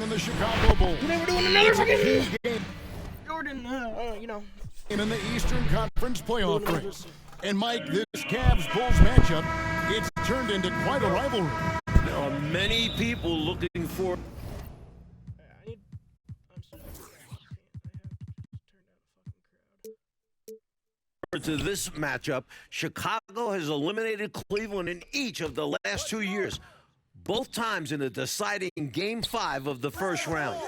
in the Chicago Bulls. Today we're doing another fucking game Jordon, in the Eastern Conference playoff race. And Mike, this Cavs-Bulls matchup, it's turned into quite a rivalry. There are many people looking for... To this matchup, Chicago has eliminated Cleveland in each of the last 2 years, both times in a deciding Game 5 of the first round.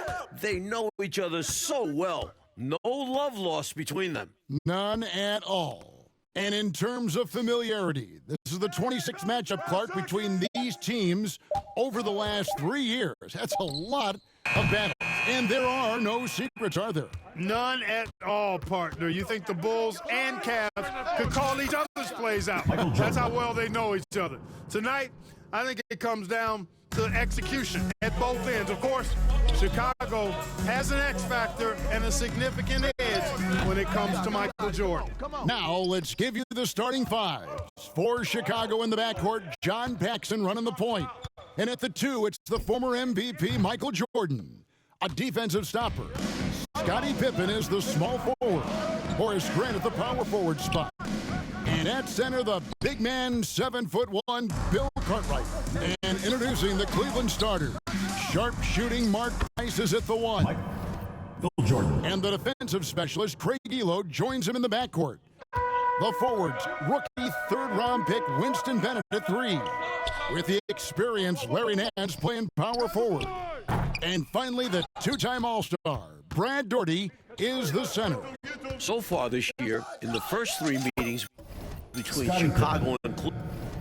They know each other so well. No love lost between them. None at all. And in terms of familiarity, this is the 26th matchup, Clark, between these teams over the last 3 years. That's a lot of battles. And there are no secrets, are there? None at all, partner. You think the Bulls and Cavs could call each other's plays out. That's how well they know each other. Tonight, I think it comes down to execution at both ends. Of course, Chicago has an X factor and a significant edge when it comes to Michael Jordan. Now, let's give you the starting fives. For Chicago in the backcourt, John Paxson running the point. And at the 2, it's the former MVP, Michael Jordan. A defensive stopper. Scottie Pippen is the small forward. Horace Grant at the power forward spot. And at center, the big man, 7'1", Bill Cartwright. And introducing the Cleveland starter, sharp-shooting Mark Price is at the 1. Bill Jordon. And the defensive specialist, Craig Elo, joins him in the backcourt. The forwards, rookie third-round pick Winston Bennett at 3. With the experienced Larry Nance playing power forward. And finally, the two-time All-Star, Brad Daugherty, is the center. So far this year, in the first 3 meetings between Chicago and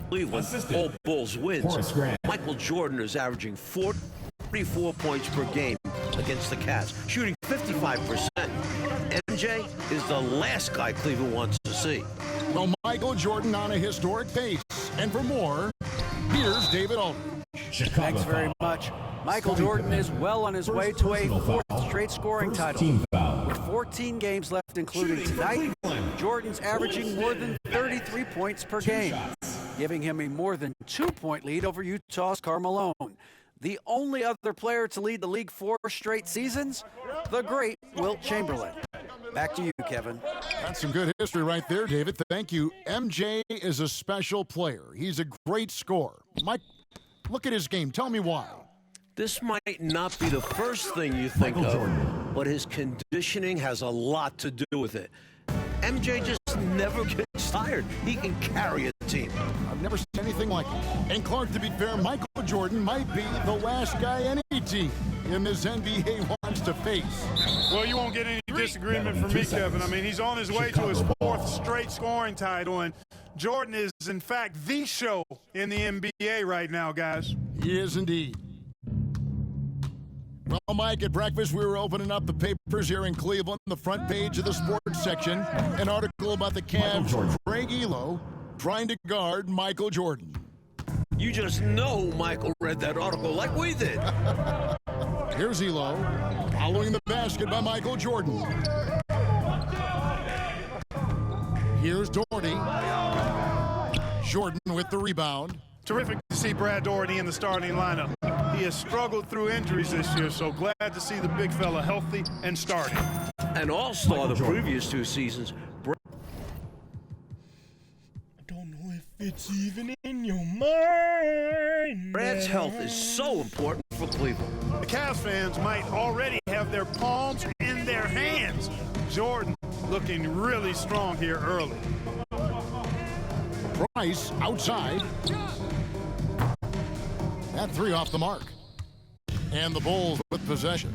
Cleveland, all Bulls wins. Michael Jordan is averaging 44 points per game against the Cavs, shooting 55%. MJ is the last guy Cleveland wants to see. Well, Michael Jordan on a historic pace. And for more, here's David Aldridge. Thanks very much. Michael Jordan is well on his way to a 4th straight scoring title. With 14 games left, including tonight, Jordan's averaging more than 33 points per game, giving him a more than 2-point lead over Utah's Karl Malone. The only other player to lead the league 4 straight seasons, the great Wilt Chamberlain. Back to you, Kevin. That's some good history right there, David. Thank you. MJ is a special player. He's a great scorer. Mike, look at his game. Tell me why. This might not be the first thing you think of, but his conditioning has a lot to do with it. MJ just never gets tired. He can carry a team. I've never seen anything like it. And Clark, to be fair, Michael Jordan might be the last guy any team in this NBA wants to face. Well, you won't get any disagreement from me, Kevin. I mean, he's on his way to his 4th straight scoring title, and Jordan is, in fact, the show in the NBA right now, guys. He is indeed. Well, Mike, at breakfast, we were opening up the papers here in Cleveland, the front page of the sports section, an article about the Cavs, Craig Elo, trying to guard Michael Jordan. You just know Michael read that article like we did. Here's Elo, following the basket by Michael Jordan. Here's Daugherty. Jordan with the rebound. Terrific to see Brad Daugherty in the starting lineup. He has struggled through injuries this year, so glad to see the big fella healthy and starting. An all-star the previous 2 seasons. I don't know if it's even in your mind. Brad's health is so important for Cleveland. The Cavs fans might already have their palms in their hands. Jordan looking really strong here early. Price outside. That 3 off the mark. And the Bulls with possession.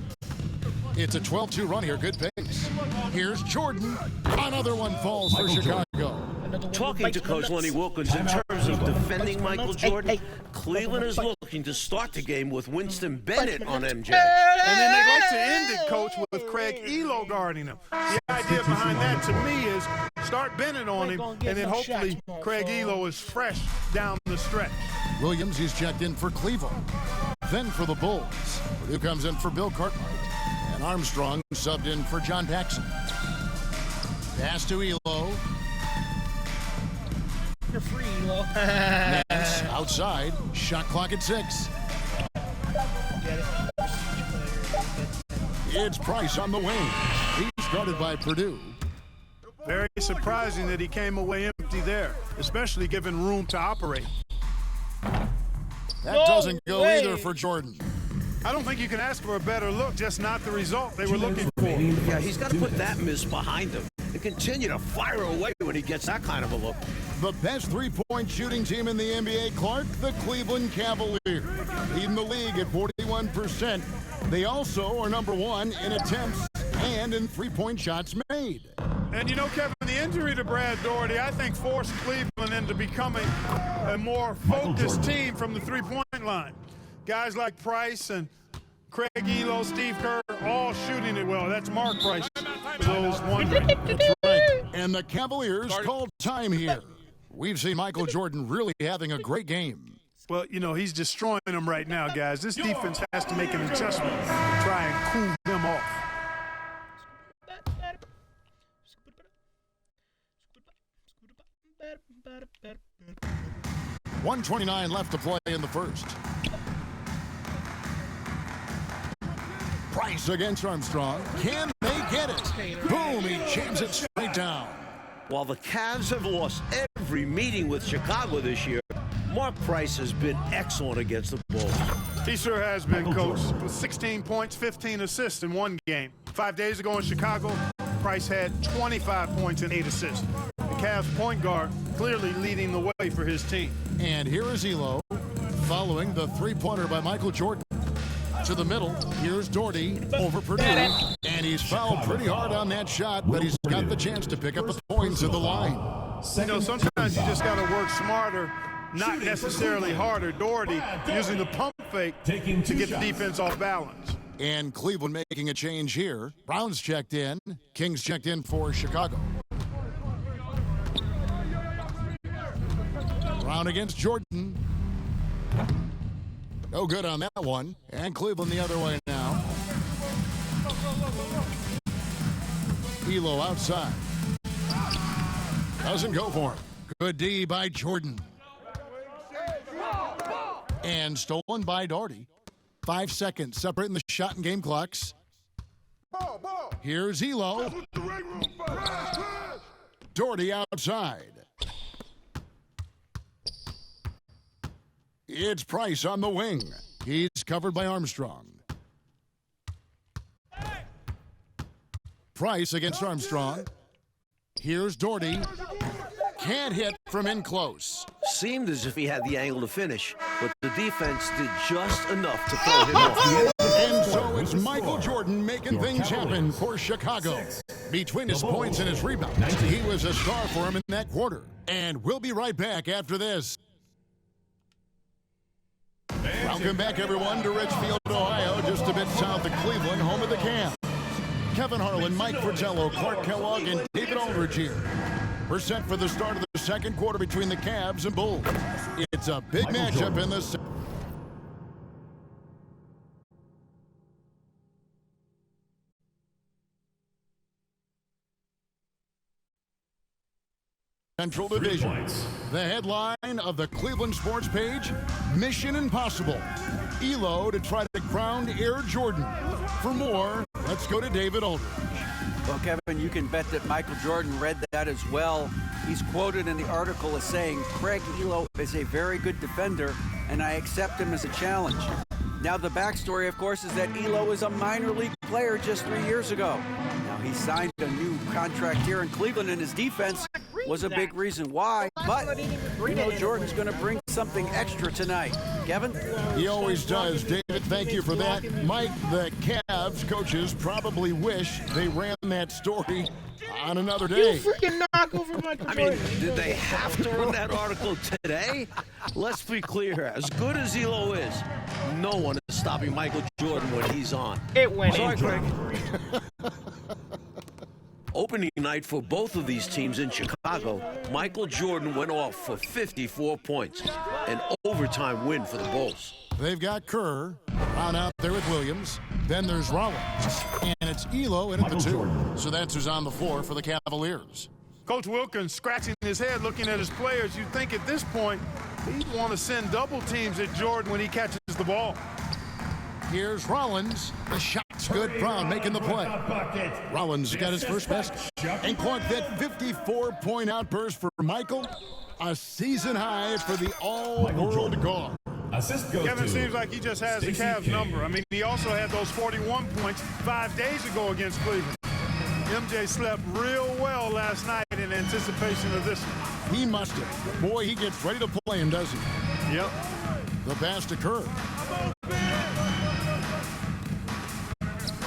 It's a 12-2 run here. Good pace. Here's Jordan. Another one falls for Chicago. Talking to Coach Lenny Wilkins in terms of defending Michael Jordan, Cleveland is looking to start the game with Winston Bennett on MJ. And then they'd like to end it, Coach, with Craig Elo guarding him. The idea behind that, to me, is start Bennett on him, and then hopefully Craig Elo is fresh down the stretch. Williams, he's checked in for Cleveland. Then for the Bulls, Purdue comes in for Bill Cartwright. And Armstrong subbed in for John Paxson. Pass to Elo. You're free, Elo. Nance outside. Shot clock at 6. Get it. It's Price on the wing. He started by Purdue. Very surprising that he came away empty there, especially given room to operate. That doesn't go either for Jordon. I don't think you can ask for a better look, just not the result they were looking for. Yeah, he's got to put that miss behind him and continue to fire away when he gets that kind of a look. The best three-point shooting team in the NBA, Clark, the Cleveland Cavaliers, leading the league at 41%. They also are number 1 in attempts and in three-point shots made. And you know, Kevin, the injury to Brad Daugherty, I think, forced Cleveland into becoming a more focused team from the three-point line. Guys like Price and Craig Elo, Steve Kerr, all shooting it well. That's Mark Price, for those wondering. That's right. And the Cavaliers called time here. We've seen Michael Jordan really having a great game. Well, you know, he's destroying them right now, guys. This defense has to make an adjustment to try and cool them off. .129 left to play in the first. Price against Armstrong. Can they get it? Boom, he jams it straight down. While the Cavs have lost every meeting with Chicago this year, Mark Price has been excellent against the Bulls. He sure has been, Coach. With 16 points, 15 assists in one game. 5 days ago in Chicago, Price had 25 points and 8 assists. The Cavs point guard clearly leading the way for his team. And here is Elo following the three-pointer by Michael Jordan. To the middle, here's Daugherty over Purdue, and he's fouled pretty hard on that shot, but he's got the chance to pick up the points at the line. You know, sometimes you just got to work smarter, not necessarily harder. Daugherty using the pump fake to get the defense off balance. And Cleveland making a change here. Brown's checked in. Kings checked in for Chicago. Brown against Jordan. No good on that one. And Cleveland the other way now. Elo outside. Doesn't go for him. Good D by Jordan. And stolen by Daugherty. 5 seconds separating the shot and game clocks. Here's Elo. Daugherty outside. It's Price on the wing. He's covered by Armstrong. Price against Armstrong. Here's Daugherty. Can't hit from in close. Seemed as if he had the angle to finish, but the defense did just enough to throw him off. And so it's Michael Jordan making things happen for Chicago. Between his points and his rebounds, he was a star for him in that quarter. And we'll be right back after this. Welcome back, everyone, to Richfield, Ohio, just a bit south of Cleveland, home of the Cavs. Kevin Harlan, Mike Fratello, Clark Kellogg, and David Aldridge here. We're set for the start of the second quarter between the Cavs and Bulls. It's a big matchup in the Central Division. The headline of the Cleveland Sports page, Mission Impossible. Elo to try to crown Air Jordan. For more, let's go to David Aldridge. Well, Kevin, you can bet that Michael Jordan read that as well. He's quoted in the article as saying, Craig Elo is a very good defender, and I accept him as a challenge. Now, the backstory, of course, is that Elo is a minor league player just 3 years ago. Now, he signed a new contract here in Cleveland, and his defense was a big reason why. But we know Jordan's going to bring something extra tonight. Kevin? He always does. David, thank you for that. Mike, the Cavs coaches probably wish they ran that story on another day. You freaking knock over Michael Jordan. Did they have to run that article today? Let's be clear. As good as Elo is, no one is stopping Michael Jordan when he's on. It went Sorry, in. Craig. Opening night for both of these teams in Chicago, Michael Jordan went off for 54 points, an overtime win for the Bulls. They've got Kerr out there with Williams. Then there's Rollins. And it's Elo in at the 2. So that's who's on the floor for the Cavaliers. Coach Wilkins scratching his head looking at his players. You'd think at this point he'd want to send double teams at Jordan when he catches the ball. Here's Rollins. The shot's good. Brown making the play. Rollins got his first basket. And Clark, that 54-point outburst for Michael. A season high for the all-world guard. Assist goes Kevin to seems like he just has the Cavs number. I mean, he also had those 41 points 5 days ago against Cleveland. MJ slept real well last night in anticipation of this one. He must have. Boy, he gets ready to play him, doesn't he? Yep. The pass to Kerr.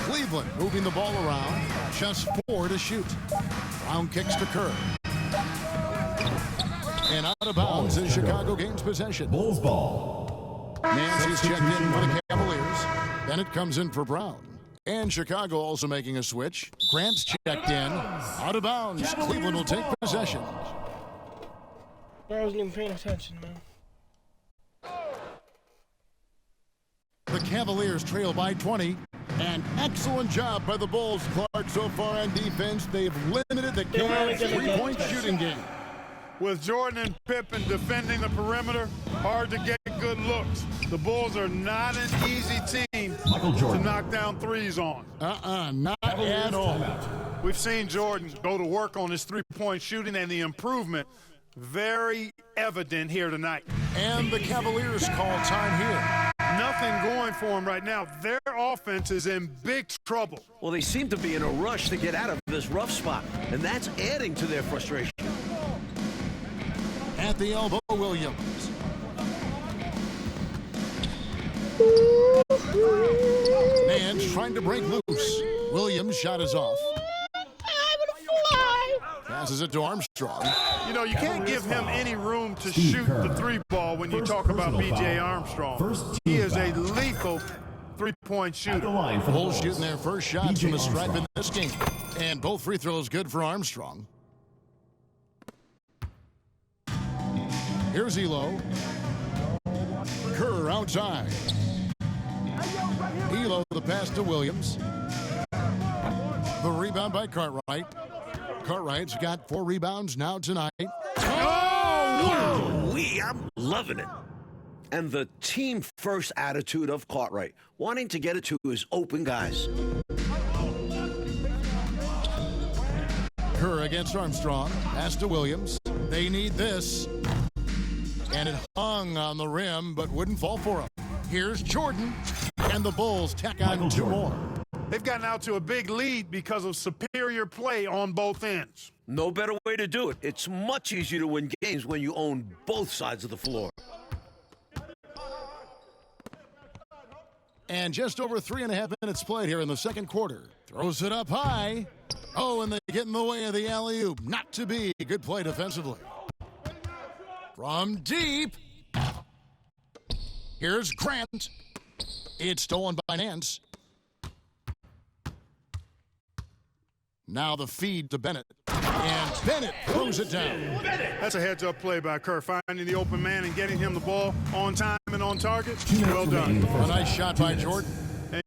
Cleveland moving the ball around. Just 4 to shoot. Brown kicks to Kerr. And out of bounds as Chicago gains possession. Bulls ball. Nancy's checked in for the Cavaliers. Bennett comes in for Brown. And Chicago also making a switch. Grant's checked in. Out of bounds. Cleveland will take possession. I wasn't even paying attention, man. The Cavaliers trail by 20. An excellent job by the Bulls, Clark, so far on defense. They've limited the Cavs' three-point shooting game. With Jordan and Pippen defending the perimeter, hard to get good looks. The Bulls are not an easy team to knock down threes on. Not at all. We've seen Jordan go to work on his three-point shooting, and the improvement very evident here tonight. And the Cavaliers call time here. Nothing going for them right now. Their offense is in big trouble. Well, they seem to be in a rush to get out of this rough spot, and that's adding to their frustration. At the elbow, Williams. Nance trying to break loose. Williams' shot is off. Passes it to Armstrong. You know, you can't give him any room to shoot the three ball when you talk about B.J. Armstrong. He is a lethal three-point shooter. Bulls shooting their first shots from the stripe in this game. And both free throws good for Armstrong. Here's Elo. Kerr outside. Elo the pass to Williams. The rebound by Cartwright. Cartwright's got 4 rebounds now tonight. Oh, I'm loving it. And the team-first attitude of Cartwright, wanting to get it to his open guys. Kerr against Armstrong. Pass to Williams. They need this. And it hung on the rim, but wouldn't fall for him. Here's Jordon. And the Bulls tack on 2 more. They've gotten out to a big lead because of superior play on both ends. No better way to do it. It's much easier to win games when you own both sides of the floor. And just over 3.5 minutes played here in the second quarter. Throws it up high. Oh, and they get in the way of the alley-oop. Not to be. Good play defensively. From deep. Here's Grant. It's stolen by Nance. Now the feed to Bennett. And Bennett throws it down. That's a heads-up play by Kerr, finding the open man and getting him the ball on time and on target. Well done. A nice shot by Jordan.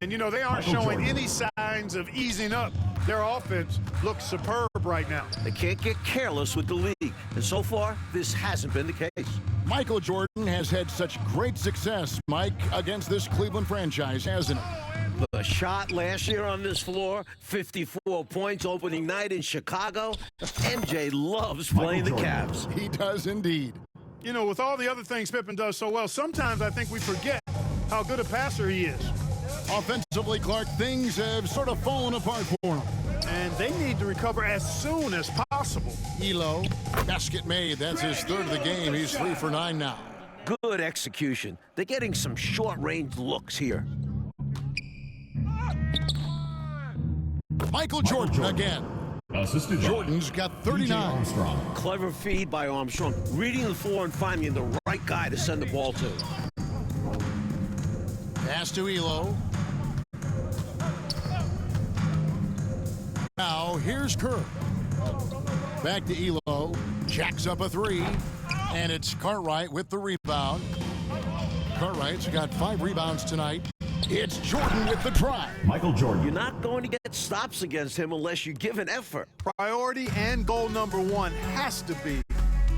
And, you know, they aren't showing any signs of easing up. Their offense looks superb right now. They can't get careless with the league. And so far, this hasn't been the case. Michael Jordan has had such great success, Mike, against this Cleveland franchise, hasn't he? The shot last year on this floor, 54 points opening night in Chicago. MJ loves playing the Cavs. He does indeed. You know, with all the other things Pippen does so well, sometimes I think we forget how good a passer he is. Offensively, Clark, things have sort of fallen apart for him. And they need to recover as soon as possible. Elo, basket made. That's his 3rd of the game. He's 3 for 9 now. Good execution. They're getting some short-range looks here. Michael Jordan again. Assisted Jordan's got 39. Armstrong. Clever feed by Armstrong. Reading the floor and finding the right guy to send the ball to. Pass to Elo. Now here's Kerr. Back to Elo. Jacks up a 3. And it's Cartwright with the rebound. Cartwright's got 5 rebounds tonight. It's Jordan with the try. Michael Jordan. You're not going to get stops against him unless you give an effort. Priority and goal number 1 has to be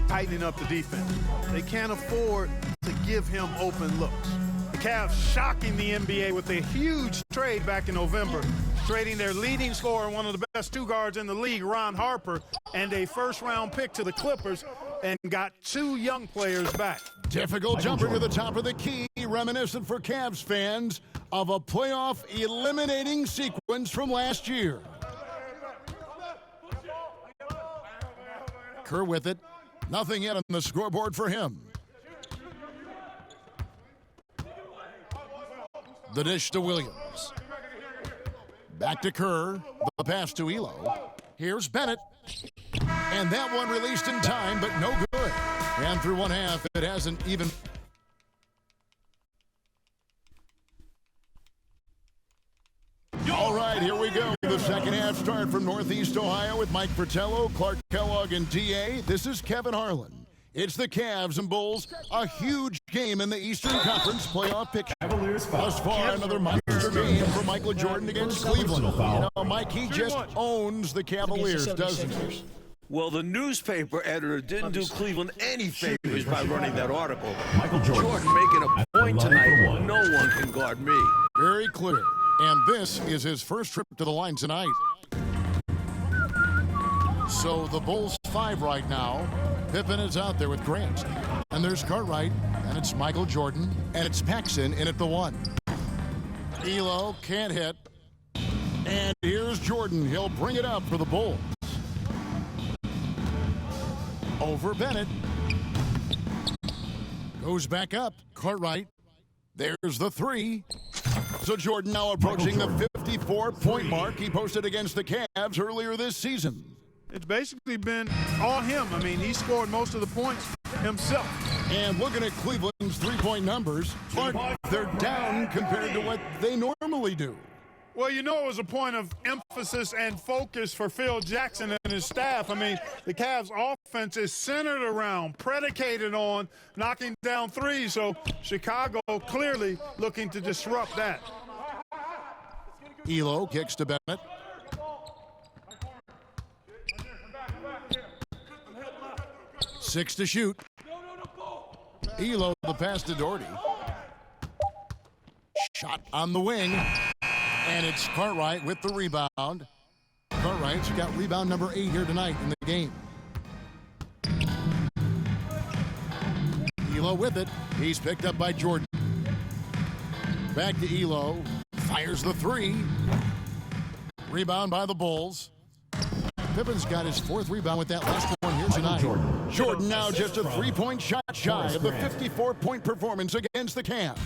tightening up the defense. They can't afford to give him open looks. They Cavs shocking the NBA with a huge trade back in November, trading their leading scorer, one of the best two guards in the league, Ron Harper, and a first-round pick to the Clippers, and got 2 young players back. Difficult jumper to the top of the key, reminiscent for Cavs fans of a playoff eliminating sequence from last year. Kerr with it. Nothing yet on the scoreboard for him. The dish to Williams. Back to Kerr. The pass to Elo. Here's Bennett. And that one released in time, but no good. And through one half, it hasn't even... All right, here we go. The second half start from Northeast Ohio with Mike Fratello, Clark Kellogg, and DA. This is Kevin Harlan. It's the Cavs and Bulls, a huge game in the Eastern Conference playoff picture. Thus far, another monster game for Michael Jordan against Cleveland. You know, Mike, he just owns the Cavaliers, doesn't he? Well, the newspaper editor didn't do Cleveland any favors by running that article. Jordan making a point tonight. No one can guard me. Very clear. And this is his first trip to the line tonight. So the Bulls 5 right now. Pippen is out there with Grant. And there's Cartwright, and it's Michael Jordan, and it's Paxson in at the 1. Elo can't hit. And here's Jordan. He'll bring it up for the Bulls. Over Bennett. Goes back up. Cartwright. There's the 3. So Jordan now approaching the 54-point mark he posted against the Cavs earlier this season. It's basically been all him. I mean, he scored most of the points himself. And looking at Cleveland's three-point numbers, they're down compared to what they normally do. Well, you know, it was a point of emphasis and focus for Phil Jackson and his staff. I mean, the Cavs' offense is centered around, predicated on knocking down threes. So Chicago clearly looking to disrupt that. Elo kicks to Bennett. Six to shoot. Elo, the pass to Doherty. Shot on the wing. And it's Cartwright with the rebound. Cartwright's got rebound number 8 here tonight in the game. Elo with it. He's picked up by Jordan. Back to Elo. Fires the 3. Rebound by the Bulls. Pippen's got his 4th rebound with that last one here tonight. Jordan now just a 3-point shot shy of the 54-point performance against the Cavs.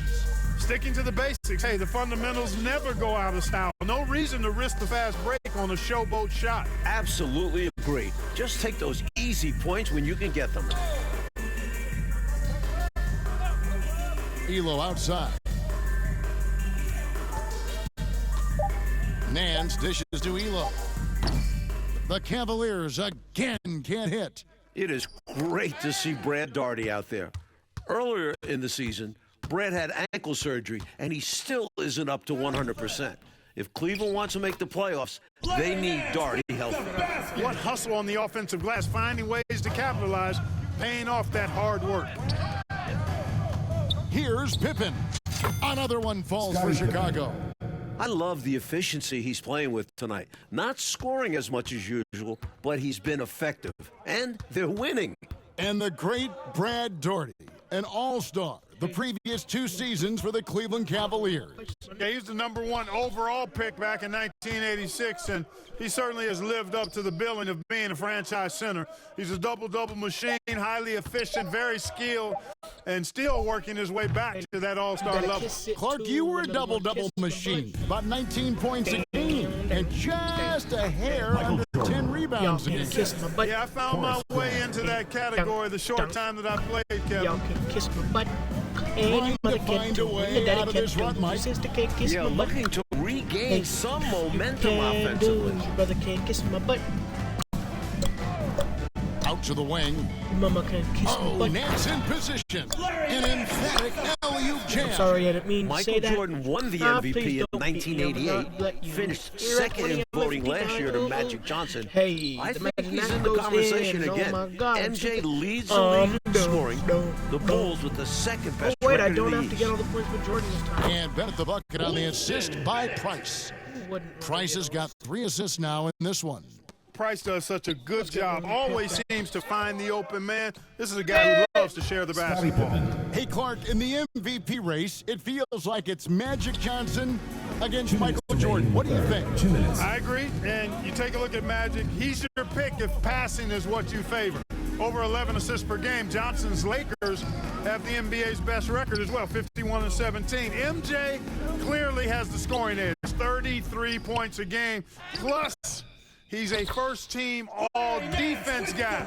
Sticking to the basics. Hey, the fundamentals never go out of style. No reason to risk the fast break on a showboat shot. Absolutely agree. Just take those easy points when you can get them. Elo outside. Nance dishes to Elo. The Cavaliers again can't hit. It is great to see Brad Daugherty out there. Earlier in the season, Brad had ankle surgery, and he still isn't up to 100%. If Cleveland wants to make the playoffs, they need Daugherty healthy. What hustle on the offensive glass, finding ways to capitalize, paying off that hard work. Here's Pippen. Another one falls for Chicago. I love the efficiency he's playing with tonight. Not scoring as much as usual, but he's been effective. And they're winning. And the great Brad Daugherty, an all-star the previous 2 seasons for the Cleveland Cavaliers. Yeah, he's the number 1 overall pick back in 1986, and he certainly has lived up to the billing of being a franchise center. He's a double-double machine, highly efficient, very skilled, and still working his way back to that all-star level. Clark, you were a double-double machine, about 19 points a game, and just a hair under 10 rebounds a game. Yeah, I found my way into that category the short time that I played, Kevin. Y'all can kiss my butt. Trying to find a way out of this rut, Mike. Yeah, looking to regain some momentum offensively. Brother can't kiss my butt. To the wing. Mama can kiss my Oh, butt. Nance in position. An emphatic alley-oop jam. I'm sorry, I didn't mean to Michael say that. Jordan won the Ah, MVP please in don't beat me. I will not 1988, let you finished hear it. second in voting 29, last year to Magic Johnson. Hey, I the think Magic he's in the goes conversation in. again. Oh my God. MJ leads the league in no, scoring. no, The no. Bulls with the second best Oh, wait, I record don't in the have to get all East. the points for Jordan this time. And Bennett the bucket on the assist by Price. Price has got 3 assists now in this one. Price does such a good job. Always seems to find the open man. This is a guy who loves to share the basketball. Hey, Clark, in the MVP race, it feels like it's Magic Johnson against Michael Jordan. What do you think? 2 minutes. I agree. And you take a look at Magic. He's your pick if passing is what you favor. Over 11 assists per game. Johnson's Lakers have the NBA's best record as well, 51-17. MJ clearly has the scoring edge, 33 points a game. Plus, he's a first-team all-defense guy.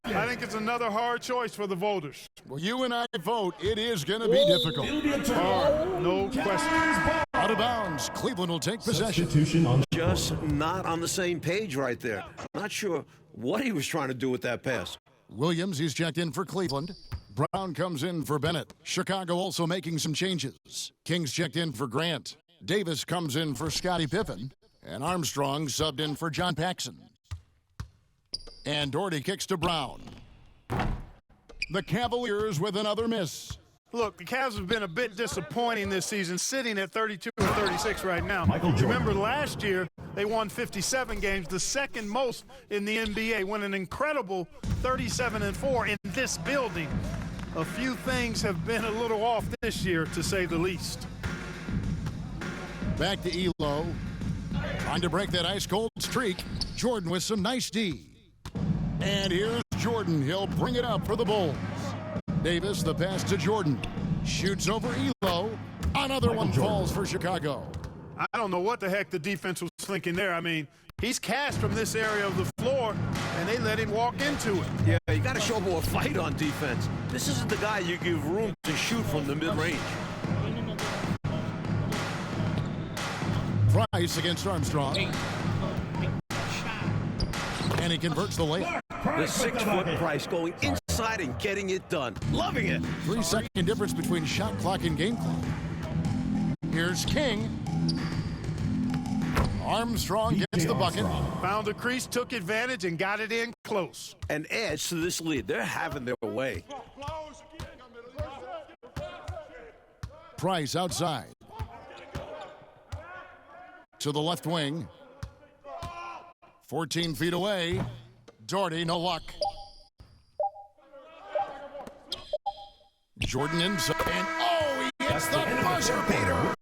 I think it's another hard choice for the voters. Well, you and I vote. It is going to be difficult. Hard, no question. Out of bounds. Cleveland will take possession. Substitution on the Just not on the same page right there. Not sure what he was trying to do with that pass. Williams, he's checked in for Cleveland. Brown comes in for Bennett. Chicago also making some changes. Kings checked in for Grant. Davis comes in for Scottie Pippen. And Armstrong subbed in for John Paxson. And Doherty kicks to Brown. The Cavaliers with another miss. Look, the Cavs have been a bit disappointing this season, sitting at 32 and 36 right now. Michael Jordan. Remember last year, they won 57 games, the second most in the NBA, won an incredible 37-4 in this building. A few things have been a little off this year, to say the least. Back to Elo. Trying to break that ice-cold streak. Jordan with some nice D. And here's Jordan. He'll bring it up for the Bulls. Davis, the pass to Jordan. Shoots over Elo. Another one falls for Chicago. I don't know what the heck the defense was thinking there. I mean, he's cast from this area of the floor, and they let him walk into it. Yeah, you got to show more fight on defense. This isn't the guy you give room to shoot from the mid-range. Price against Armstrong. And he converts the layup. The 6-foot Price going inside and getting it done. Loving it. 3-second difference between shot clock and game clock. Here's King. Armstrong gets the bucket. Found a crease, took advantage, and got it in close. And adds to this lead. They're having their way. Price outside. To the left wing. 14 feet away. Doherty, no luck. Jordan inside. And oh, he hits the buzzer beater.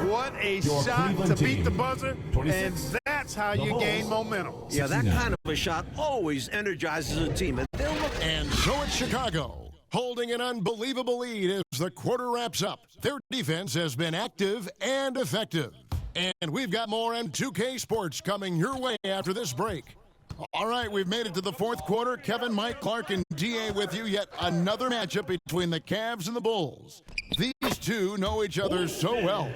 What a Your shot to Cleveland beat the team. buzzer, 26. and that's how you gain momentum. Yeah, that kind of a shot always energizes a team. And they'll look. And so it's Chicago, holding an unbelievable lead as the quarter wraps up. Their defense has been active and effective. And we've got more M2K Sports coming your way after this break. All right, we've made it to the fourth quarter. Kevin, Mike, Clark, and DA with you. Yet another matchup between the Cavs and the Bulls. These two know each other so well.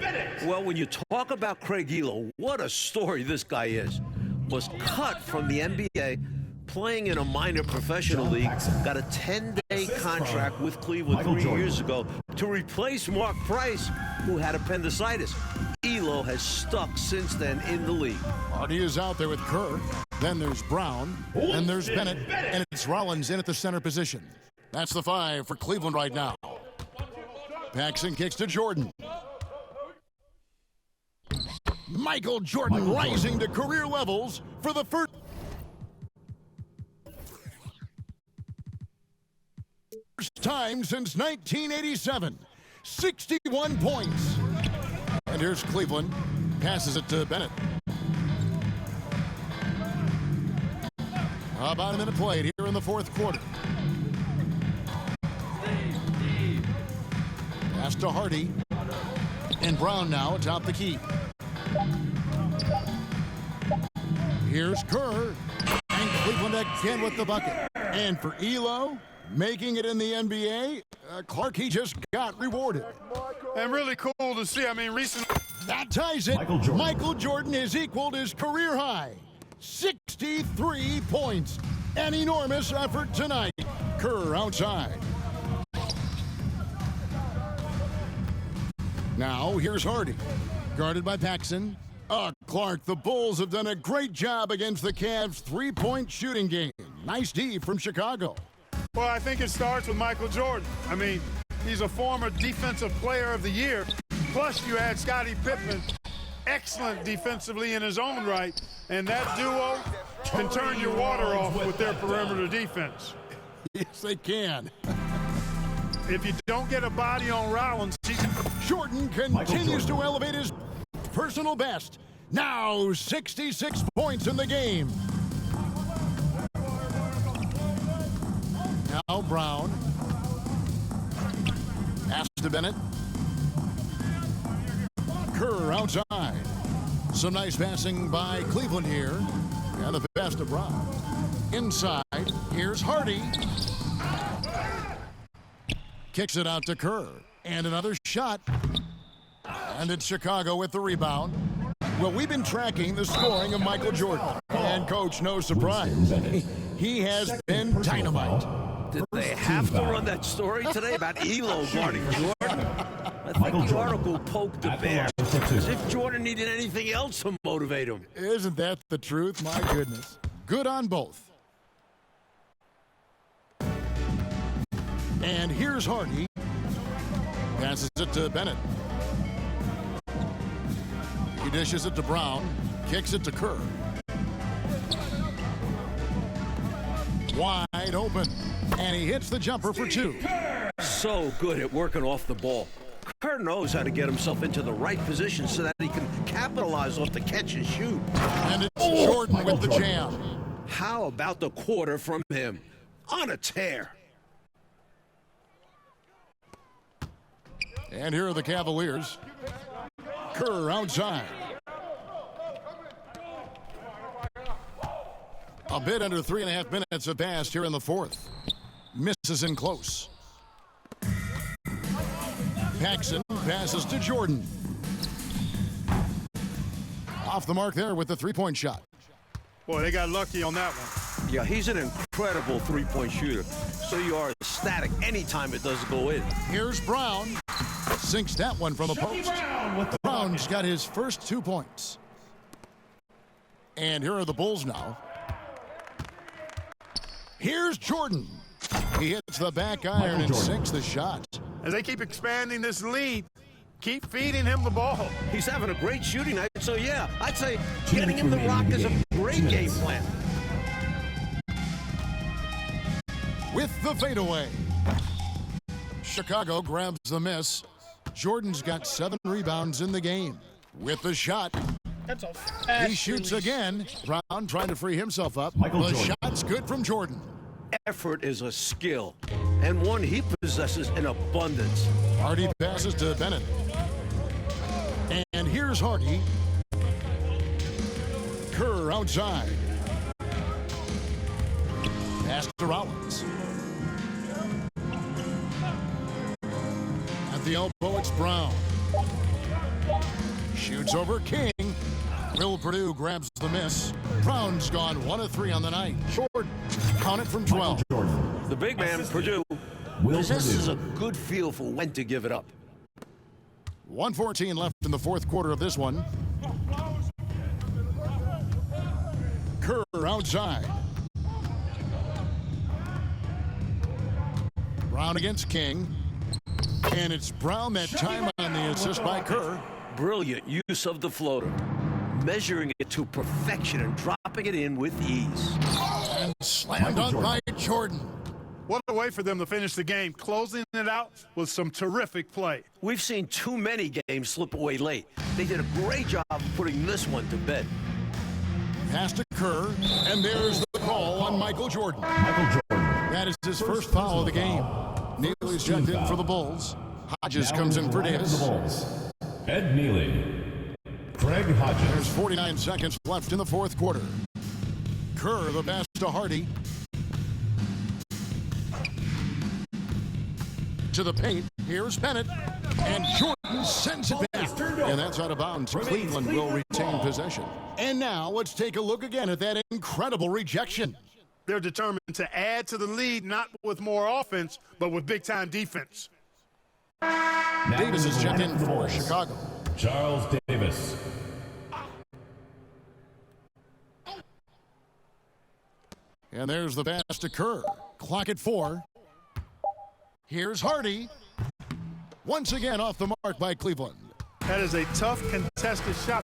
Well, when you talk about Craig Elo, what a story this guy is. Was cut from the NBA, playing in a minor professional league, got a 10-day contract with Cleveland 3 years ago to replace Mark Price, who had appendicitis. Elo has stuck since then in the league. Hardy is out there with Kerr. Then there's Brown. And there's Bennett. And it's Rollins in at the center position. That's the 5 for Cleveland right now. Paxson kicks to Jordan. Michael Jordan rising to career levels for the first time since 1987. 61 points. And here's Cleveland. Passes it to Bennett. About a minute played here in the fourth quarter. Pass to Hardy. And Brown now atop the key. Here's Kerr. And Cleveland again with the bucket. And for Elo, making it in the NBA, Clark, he just got rewarded. And really cool to see. I mean, recently. That ties it. Michael Jordan has equaled his career high. 63 points. An enormous effort tonight. Kerr outside. Now here's Hardy. Guarded by Paxson. Clark, the Bulls have done a great job against the Cavs' three-point shooting game. Nice D from Chicago. Well, I think it starts with Michael Jordan. I mean, he's a former Defensive Player of the Year. Plus, you add Scottie Pippen, excellent defensively in his own right. And that duo can turn your water off with their perimeter defense. Yes, they can. If you don't get a body on Rollins, Jordon continues to elevate his personal best. Now 66 points in the game. Now Brown. Pass to Bennett. Kerr outside. Some nice passing by Cleveland here. And the pass to Brown. Inside, here's Hardy. Kicks it out to Kerr. And another shot. And it's Chicago with the rebound. Well, we've been tracking the scoring of Michael Jordan. And, Coach, no surprise, he has been dynamite. Did they have to run that story today about Elo guarding Jordan? I think the article poked the bear, as if Jordan needed anything else to motivate him. Isn't that the truth? My goodness. Good on both. And here's Hardy. Passes it to Bennett. He dishes it to Brown. Kicks it to Kerr. Wide open. And he hits the jumper for two. So good at working off the ball. Kerr knows how to get himself into the right position so that he can capitalize off the catch and shoot. And it's Jordan with the jam. How about the quarter from him? On a tear. And here are the Cavaliers. Kerr outside. A bit under 3.5 minutes have passed here in the fourth. Misses in close. Paxson passes to Jordan. Off the mark there with the three-point shot. boy, they got lucky on that one. Yeah, he's an incredible three-point shooter. So you are ecstatic anytime it does go in. Here's Brown. Sinks that one from the post. Brown's got his first 2 points. And here are the Bulls now. Here's Jordan. He hits the back iron and sinks the shot. As they keep expanding this lead, keep feeding him the ball. He's having a great shooting night, so yeah, I'd say getting him the rock is a great game plan. With the fadeaway. Chicago grabs the miss. Jordan's got 7 rebounds in the game. With the shot. That's a fast He shoots release. again. Brown trying to free himself up. Michael The Jordan. shot's good from Jordan. Effort is a skill, and one he possesses in abundance. Hardy passes to Bennett. And here's Hardy. Kerr outside. Pass to Rollins. At the elbow, it's Brown. Shoots over King. Will Purdue grabs the miss. Brown's gone 1 of 3 on the night. Jordan, count it from 12. The big man, Purdue, possesses a good feel for when to give it up. 1:14 left in the fourth quarter of this one. Kerr outside. Brown against King. And it's Brown that time on the assist by Kerr. Brilliant use of the floater, measuring it to perfection and dropping it in with ease. And slammed dunk by Jordan. What a way for them to finish the game, closing it out with some terrific play. We've seen too many games slip away late. They did a great job of putting this one to bed. Pass to Kerr, and there's the call on Michael Jordan. Michael Jordan. That is his first foul of the game. Neely's checked in for the Bulls. Hodges comes in for Davis. Ed Neely. Craig Hodges. There's 49 seconds left in the fourth quarter. Kerr the pass to Hardy. To the paint. Here's Bennett. And Jordan sends it back. And that's out of bounds. Cleveland will retain possession. And now let's take a look again at that incredible rejection. They're determined to add to the lead, not with more offense, but with big-time defense. Davis is checked in for Chicago. Charles Davis. And there's the pass to Kerr. Clock at 4. Here's Hardy. Once again off the mark by Cleveland. That is a tough, contested shot.